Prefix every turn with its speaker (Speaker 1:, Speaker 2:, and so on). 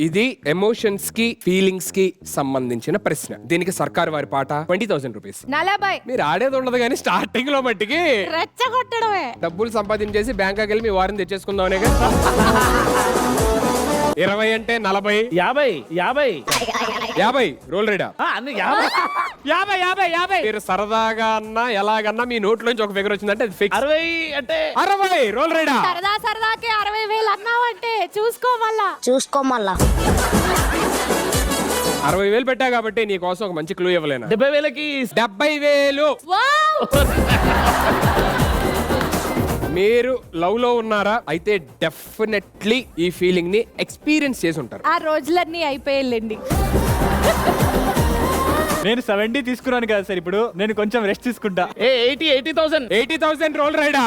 Speaker 1: ఇది ఎమోషన్స్ కి ఫీలింగ్స్ కి సంబంధించిన ప్రశ్న. దీనికి సర్కార్ వారి పాట 20,000 రూపీస్.
Speaker 2: 40.
Speaker 1: మీరు ఆడేది ఉండదు కానీ స్టార్టింగ్ లో మట్టికి
Speaker 2: రెచ్చగొట్టడమే.
Speaker 1: డబ్బులు సంపాదించేసి బ్యాంకాకి వెళ్ళి మీ వారిని తెచ్చేసుకుందామనే 20 అంటే 40, 50 రోల్ రైడా. మీరు సరదాగా అన్నా ఎలాగన్నా మీ నోట్లోంచి ఒక ఫిగర్ వచ్చిందంటే అది ఫిక్స్. 60 రోల్ రైడా.
Speaker 2: సరదాకి 60,000 అన్నావంటే చూసుకో మళ్ళా
Speaker 1: 60,000 పెట్టా కాబట్టి నీ కోసం ఒక మంచి క్లూ ఇవ్వలేను.
Speaker 3: 70,000కి
Speaker 1: 70,000. మీరు లవ్ లో ఉన్నారా? అయితే డెఫినెట్లీ ఈ ఫీలింగ్ ని ఎక్స్పీరియన్స్ చేసి ఉంటారు.
Speaker 2: ఆ రోజులన్నీ అయిపోయేళ్ళండి.
Speaker 3: నేను 70 తీసుకున్నాను కదా సార్, ఇప్పుడు నేను కొంచెం రెస్ట్ తీసుకుంటా. 80,000
Speaker 1: రోల్ రైడా.